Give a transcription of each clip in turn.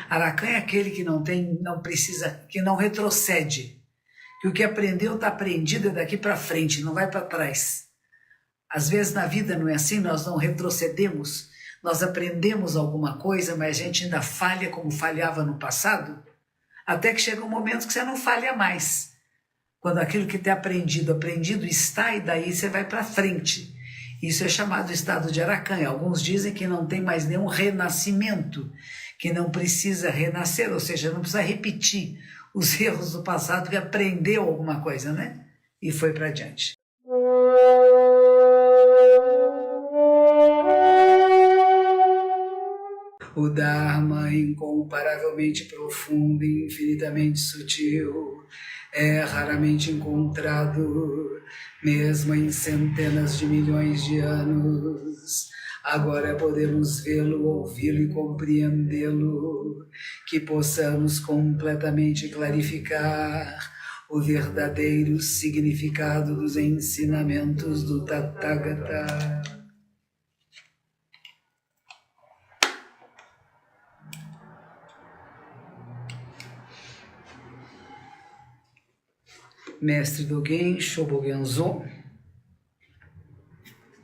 Aracan é aquele que não precisa, que não retrocede, que o que aprendeu está aprendido é daqui para frente, não vai para trás. Às vezes na vida não é assim, nós não retrocedemos, nós aprendemos alguma coisa, mas a gente ainda falha como falhava no passado, até que chega um momento que você não falha mais. Quando aquilo que tem aprendido está, e daí você vai para frente. Isso é chamado estado de Aracan. Alguns dizem que não tem mais nenhum renascimento, que não precisa renascer, ou seja, não precisa repetir os erros do passado, que aprendeu alguma coisa, né? E foi para adiante. O Dharma, incomparavelmente profundo e infinitamente sutil, é raramente encontrado, mesmo em centenas de milhões de anos. Agora podemos vê-lo, ouvi-lo e compreendê-lo, que possamos completamente clarificar o verdadeiro significado dos ensinamentos do Tathagata. Mestre Dogen Shobo Genzo,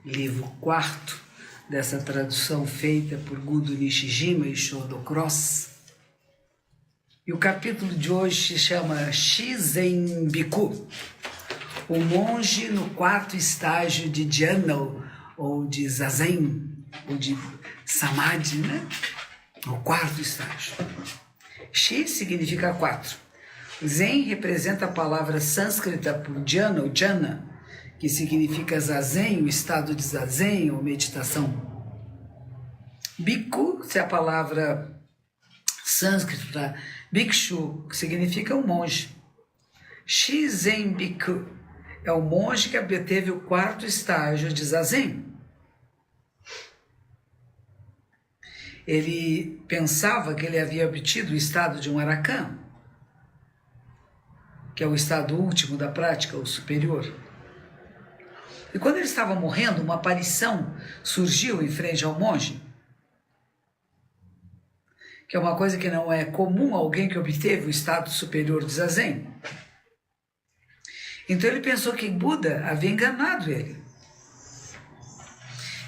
livro 4 dessa tradução feita por Gudo Nishijima e Shodo Cross. E o capítulo de hoje se chama Shizen Bhikkhu, o monge no quarto estágio de Dhyana, ou de Zazen, ou de Samadhi, né? O quarto estágio. Shi significa 4. Zen representa a palavra sânscrita por dhyana, ou jhana, que significa zazen, o estado de zazen ou meditação. Bhikkhu é a palavra sânscrita bhikshu, que significa um monge. Shizen Bhikkhu é o monge que obteve o quarto estágio de zazen. Ele pensava que ele havia obtido o estado de um Aracan, que é o estado último da prática, o superior. E quando ele estava morrendo, uma aparição surgiu em frente ao monge, que é uma coisa que não é comum a alguém que obteve o estado superior de Zazen. Então ele pensou que Buda havia enganado ele.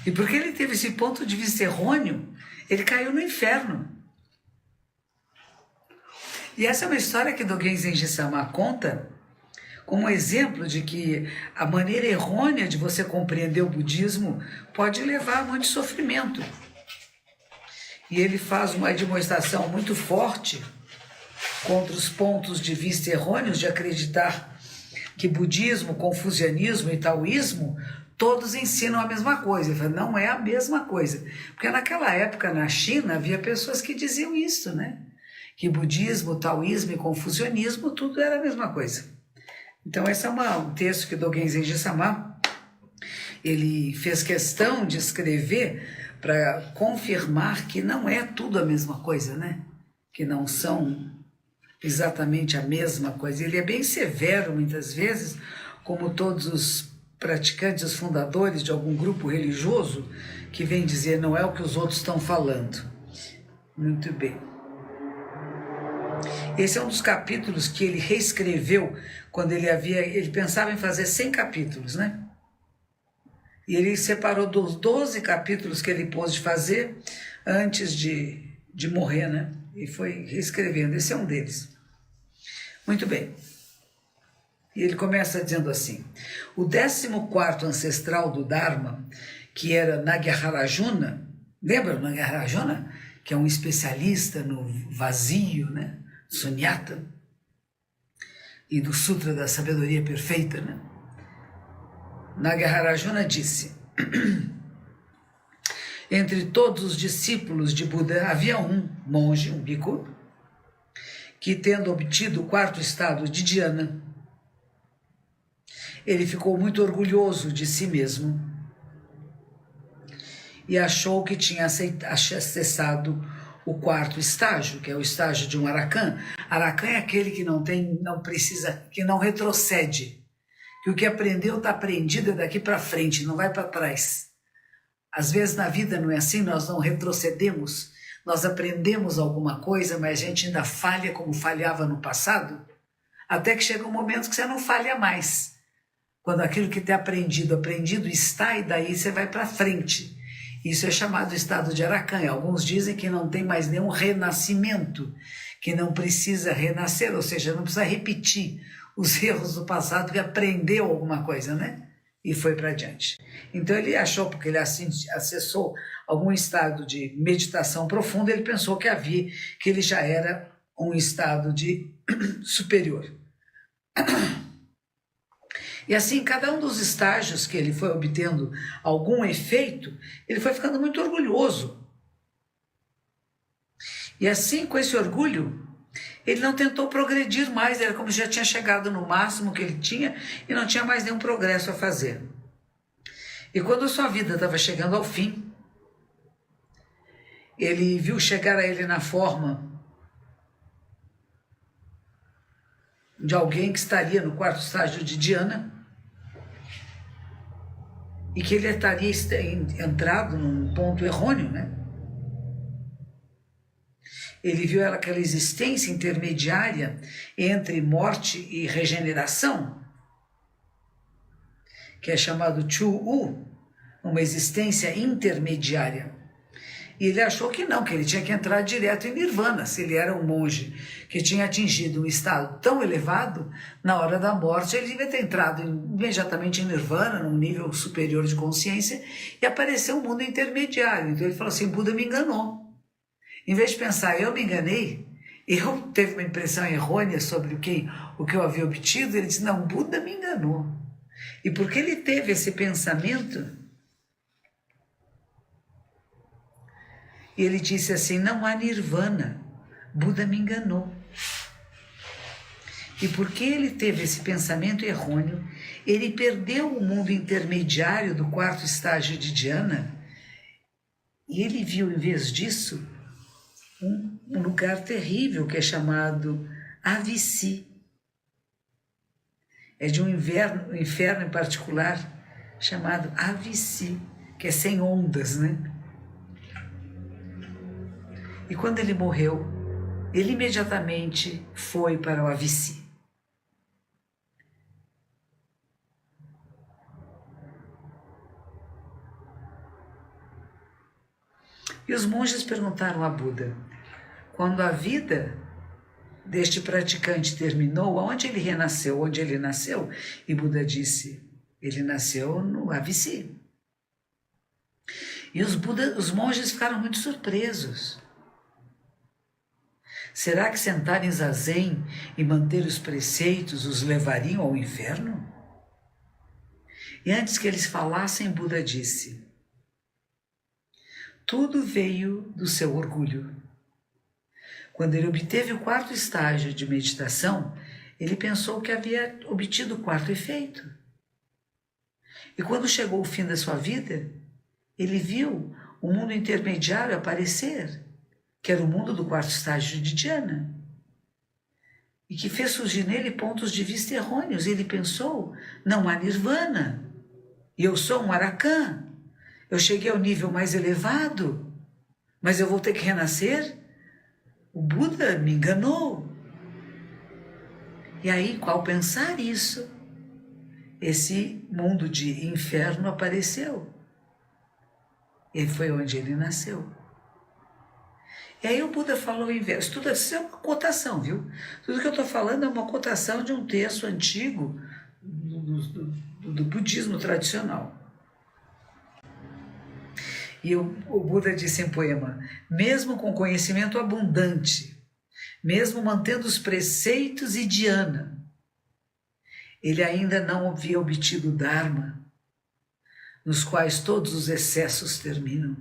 E porque ele teve esse ponto de vista errôneo, ele caiu no inferno. E essa é uma história que Dogen Zenji-sama conta como exemplo de que a maneira errônea de você compreender o budismo pode levar a muito sofrimento. E ele faz uma demonstração muito forte contra os pontos de vista errôneos de acreditar que budismo, confucianismo e taoísmo todos ensinam a mesma coisa. Ele fala, não é a mesma coisa. Porque naquela época na China havia pessoas que diziam isso, né? Que budismo, taoísmo e confucionismo, tudo era a mesma coisa. Então esse é um texto que Dogen Zenji-sama ele fez questão de escrever para confirmar que não é tudo a mesma coisa, né? Que não são exatamente a mesma coisa. Ele é bem severo muitas vezes, como todos os praticantes, os fundadores de algum grupo religioso, que vem dizer não é o que os outros estão falando. Muito bem. Esse é um dos capítulos que ele reescreveu quando ele pensava em fazer 100 capítulos, né? E ele separou dos 12 capítulos que ele pôs de fazer antes de morrer, né? E foi reescrevendo. Esse é um deles. Muito bem. E ele começa dizendo assim: o 14º ancestral do Dharma, que era Nagyarjuna, lembra o Nagyarjuna? Que é um especialista no vazio, né? Sunyata, e do Sutra da Sabedoria Perfeita, né? Nagyarjuna disse: entre todos os discípulos de Buda havia um monge, um bhikkhu, que tendo obtido o quarto estado de dhyana, ele ficou muito orgulhoso de si mesmo e achou que tinha acessado o quarto estágio, que é o estágio de um Aracan. Aracan é aquele que não precisa, que não retrocede, que o que aprendeu está aprendido é daqui para frente, não vai para trás. Às vezes na vida não é assim, nós não retrocedemos, Nós aprendemos alguma coisa, mas a gente ainda falha como falhava no passado, até que chega um momento que você não falha mais. Quando aquilo que tem aprendido está, e daí você vai para frente. Isso é chamado estado de Arakan. Alguns dizem que não tem mais nenhum renascimento, que não precisa renascer, ou seja, não precisa repetir os erros do passado, que aprendeu alguma coisa, né? E foi para adiante. Então ele achou, porque ele acessou algum estado de meditação profunda, ele pensou que ele já era um estado de superior. E assim, cada um dos estágios que ele foi obtendo algum efeito, ele foi ficando muito orgulhoso. E assim, com esse orgulho, ele não tentou progredir mais, era como se já tinha chegado no máximo que ele tinha e não tinha mais nenhum progresso a fazer. E quando a sua vida estava chegando ao fim, ele viu chegar a ele na forma de alguém que estaria no quarto estágio de Dhyana, e que ele estaria entrado num ponto errôneo, né? Ele viu aquela existência intermediária entre morte e regeneração, que é chamado Chu-U, uma existência intermediária. E ele achou que não, que ele tinha que entrar direto em Nirvana. Se ele era um monge que tinha atingido um estado tão elevado, na hora da morte ele devia ter entrado imediatamente em Nirvana, num nível superior de consciência, e apareceu um mundo intermediário. Então ele falou assim, Buda me enganou. Em vez de pensar, eu me enganei, eu teve uma impressão errônea sobre o que eu havia obtido, ele disse, não, Buda me enganou. E porque ele teve esse pensamento, ele disse assim, não há nirvana, Buda me enganou. E porque ele teve esse pensamento errôneo, ele perdeu o mundo intermediário do quarto estágio de Dhyana, e ele viu, em vez disso, um lugar terrível que é chamado Avici. É de um inferno em particular chamado Avici, que é sem ondas, né? E quando ele morreu, ele imediatamente foi para o Avici. E os monges perguntaram a Buda, quando a vida deste praticante terminou, aonde ele renasceu, onde ele nasceu? E Buda disse, ele nasceu no Avici. E os monges ficaram muito surpresos. Será que sentar em zazen e manter os preceitos os levariam ao inferno? E antes que eles falassem, Buda disse, tudo veio do seu orgulho. Quando ele obteve o quarto estágio de meditação, ele pensou que havia obtido o quarto efeito. E quando chegou o fim da sua vida, ele viu o mundo intermediário aparecer, que era o mundo do quarto estágio de Dhyana, e que fez surgir nele pontos de vista errôneos. Ele pensou, não há nirvana, e eu sou um Arakan, eu cheguei ao nível mais elevado, mas eu vou ter que renascer? O Buda me enganou. E aí, ao pensar isso, esse mundo de inferno apareceu. E foi onde ele nasceu. E aí o Buda falou o inverso. Tudo isso é uma cotação, viu? Tudo que eu estou falando é uma cotação de um texto antigo do budismo tradicional. E o Buda disse em poema, mesmo com conhecimento abundante, mesmo mantendo os preceitos e dhyana, ele ainda não havia obtido o Dharma, nos quais todos os excessos terminam.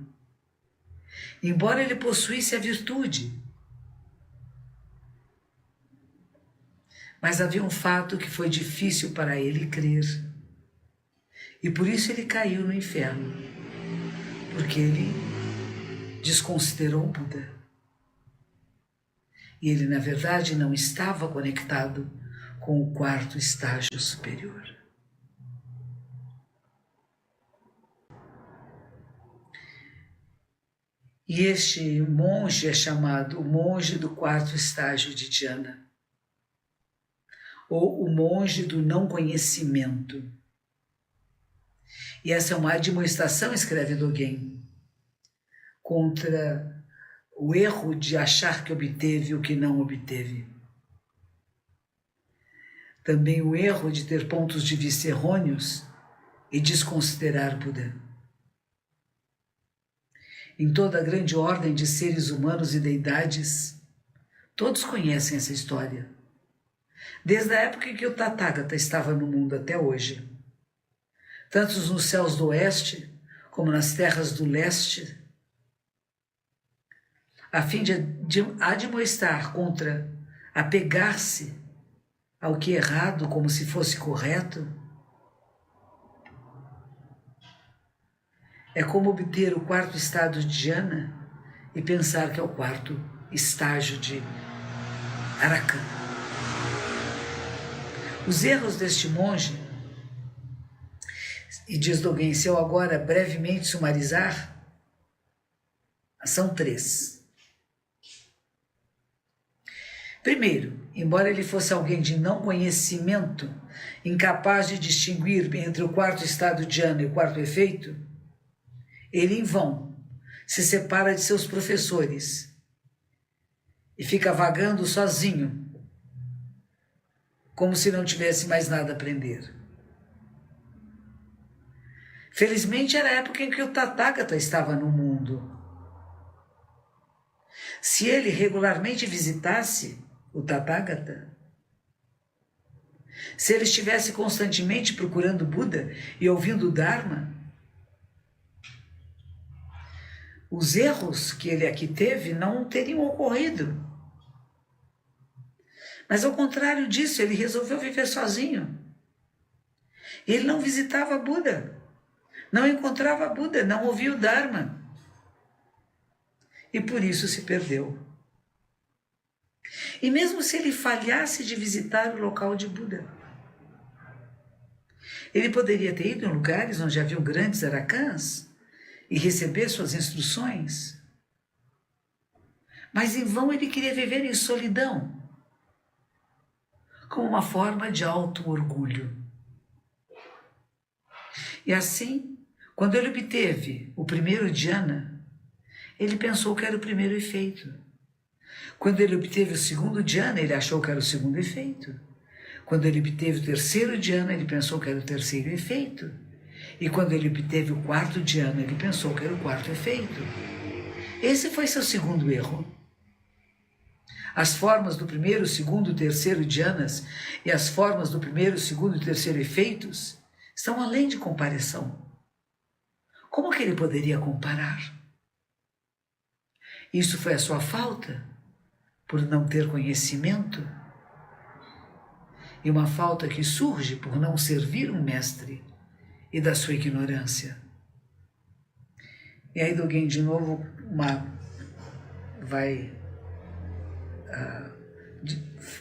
Embora ele possuísse a virtude, mas havia um fato que foi difícil para ele crer. E por isso ele caiu no inferno, porque ele desconsiderou o Buda. E ele, na verdade, não estava conectado com o quarto estágio superior. E este monge é chamado o monge do quarto estágio de dhyana, ou o monge do não conhecimento. E essa é uma admoestação, escreve Dogen, contra o erro de achar que obteve o que não obteve. Também o erro de ter pontos de vista errôneos e desconsiderar Buda. Em toda a grande ordem de seres humanos e deidades, todos conhecem essa história, desde a época em que o Tathagata estava no mundo até hoje. Tanto nos céus do oeste como nas terras do leste, a fim de admoestar contra apegar-se ao que é errado como se fosse correto, é como obter o quarto estado de dhyana e pensar que é o quarto estágio de Arahant. Os erros deste monge, e diz Dogen, se eu agora brevemente sumarizar, são 3. Primeiro, embora ele fosse alguém de não conhecimento, incapaz de distinguir entre o quarto estado dhyana e o quarto efeito, ele em vão se separa de seus professores e fica vagando sozinho, como se não tivesse mais nada a aprender. Felizmente era a época em que o Tathagata estava no mundo. Se ele regularmente visitasse o Tathagata, se ele estivesse constantemente procurando Buda e ouvindo o Dharma, os erros que ele aqui teve não teriam ocorrido. Mas ao contrário disso, ele resolveu viver sozinho. Ele não visitava Buda, não encontrava Buda, não ouvia o Dharma. E por isso se perdeu. E mesmo se ele falhasse de visitar o local de Buda, ele poderia ter ido em lugares onde haviam grandes arahants e receber suas instruções. Mas em vão ele queria viver em solidão, como uma forma de auto-orgulho. E assim, quando ele obteve o primeiro dhyana, ele pensou que era o primeiro efeito. Quando ele obteve o segundo dhyana, ele achou que era o segundo efeito. Quando ele obteve o terceiro dhyana, ele pensou que era o terceiro efeito. E quando ele obteve o quarto dhyana, ele pensou que era o quarto efeito. Esse foi seu segundo erro. As formas do primeiro, segundo e terceiro dhyanas e as formas do primeiro, segundo e terceiro efeitos estão além de comparação. Como que ele poderia comparar? Isso foi a sua falta por não ter conhecimento e uma falta que surge por não servir um mestre e da sua ignorância. E aí Dogen de novo vai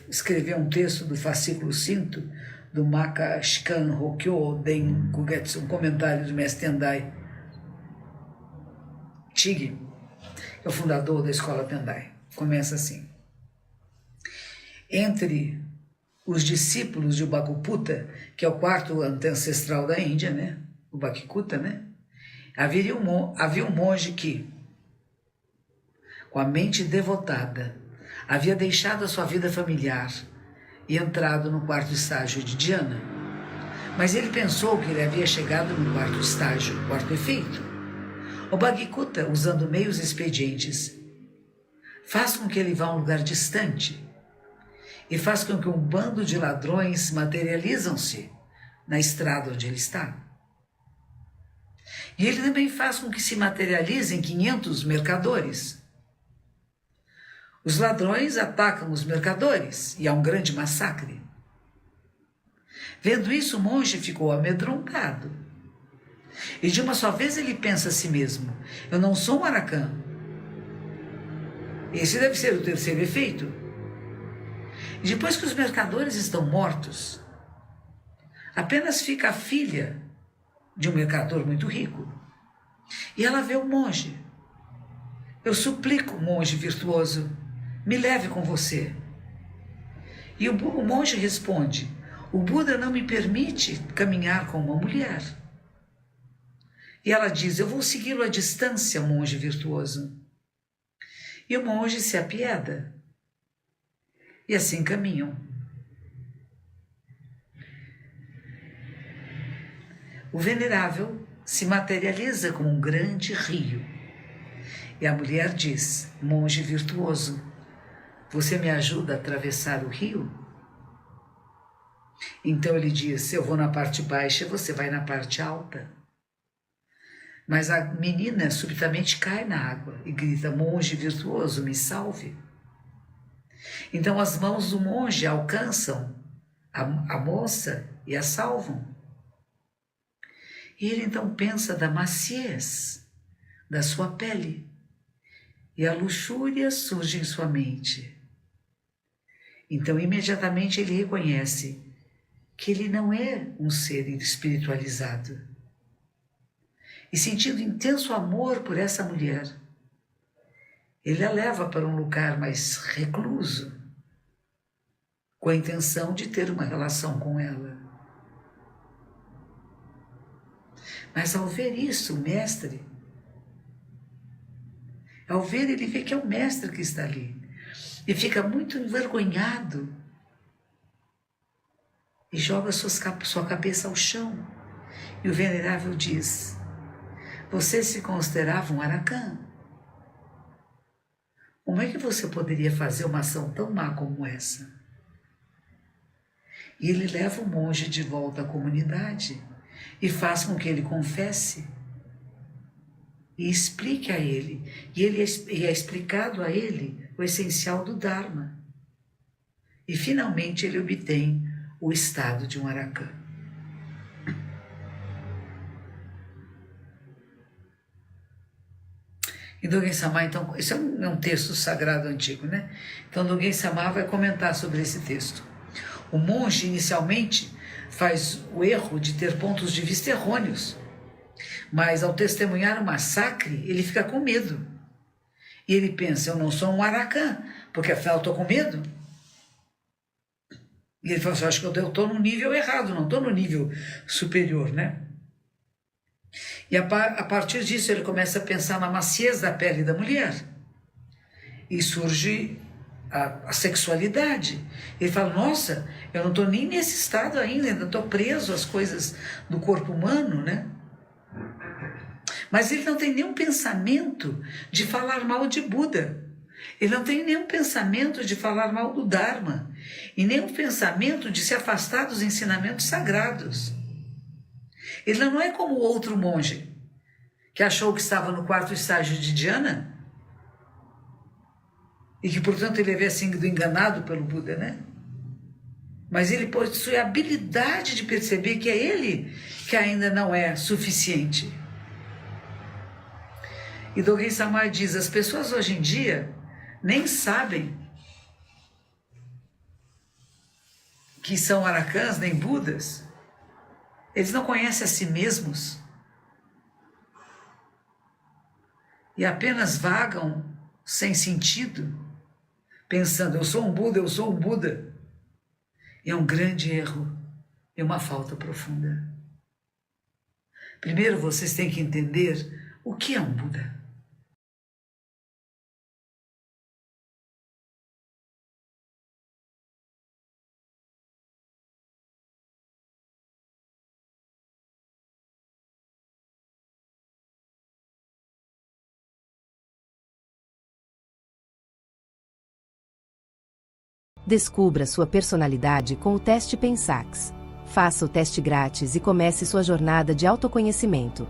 escrever um texto do fascículo 5 do Maka Shikan Hokyo Den Kugetsu, um comentário do mestre Tendai Chigi, é o fundador da escola Tendai. Começa assim: entre os discípulos de Bhaguputta, que é o quarto ancestral da Índia, né? O Bhakikuta, né? Havia um monge que, com a mente devotada, havia deixado a sua vida familiar e entrado no quarto estágio de dhyana. Mas ele pensou que ele havia chegado no quarto estágio, quarto efeito. O Bhakikuta, usando meios expedientes, faz com que ele vá a um lugar distante e faz com que um bando de ladrões materializam-se na estrada onde ele está. E ele também faz com que se materializem 500 mercadores. Os ladrões atacam os mercadores e há um grande massacre. Vendo isso, o monge ficou amedrontado. E de uma só vez ele pensa a si mesmo: eu não sou um arahant. Esse deve ser o terceiro efeito. E depois que os mercadores estão mortos, apenas fica a filha de um mercador muito rico. E ela vê o monge Eu suplico, monge virtuoso, me leve com você. E o monge responde: o Buda não me permite caminhar com uma mulher. E ela diz: eu vou segui-lo à distância, monge virtuoso. E o monge se apieda. E assim caminham. O venerável se materializa como um grande rio. E a mulher diz: monge virtuoso, você me ajuda a atravessar o rio? Então ele diz: eu vou na parte baixa e você vai na parte alta. Mas a menina subitamente cai na água e grita: monge virtuoso, me salve. Então as mãos do monge alcançam a moça e a salvam. E ele então pensa da maciez da sua pele, e a luxúria surge em sua mente. Então imediatamente ele reconhece que ele não é um ser espiritualizado. E sentindo intenso amor por essa mulher, ele a leva para um lugar mais recluso, com a intenção de ter uma relação com ela. Mas ao ver isso, o mestre, ao ver, ele vê que é o mestre que está ali. E fica muito envergonhado. E joga sua cabeça ao chão. E o venerável diz: você se considerava um aracã. Como é que você poderia fazer uma ação tão má como essa? E ele leva o monge de volta à comunidade e faz com que ele confesse e explique a ele. E é explicado a ele o essencial do Dharma. E finalmente ele obtém o estado de um aracã. E Dogen Sama, então, isso é um texto sagrado antigo, né? Então Dogen Sama vai comentar sobre esse texto. O monge inicialmente faz o erro de ter pontos de vista errôneos, mas ao testemunhar o massacre, ele fica com medo. E ele pensa: eu não sou um aracã, porque afinal eu estou com medo. E ele fala assim: eu acho que eu estou no nível errado, não estou no nível superior, né? E a partir disso ele começa a pensar na maciez da pele da mulher. E surge a sexualidade. Ele fala: nossa, eu não estou nem nesse estado ainda estou preso às coisas do corpo humano, né? Mas ele não tem nenhum pensamento de falar mal de Buda. Ele não tem nenhum pensamento de falar mal do Dharma. E nenhum pensamento de se afastar dos ensinamentos sagrados. Ele não é como o outro monge, que achou que estava no 4º estágio de Dhyana, e que, portanto, ele havia sido enganado pelo Buda, né? Mas ele possui a habilidade de perceber que é ele que ainda não é suficiente. E Dogen Sama diz: as pessoas hoje em dia nem sabem que são aracãs nem budas. Eles não conhecem a si mesmos. E apenas vagam sem sentido, pensando: eu sou um Buda, eu sou um Buda. E é um grande erro, é uma falta profunda. Primeiro vocês têm que entender o que é um Buda. Descubra sua personalidade com o teste Pensax. Faça o teste grátis e comece sua jornada de autoconhecimento.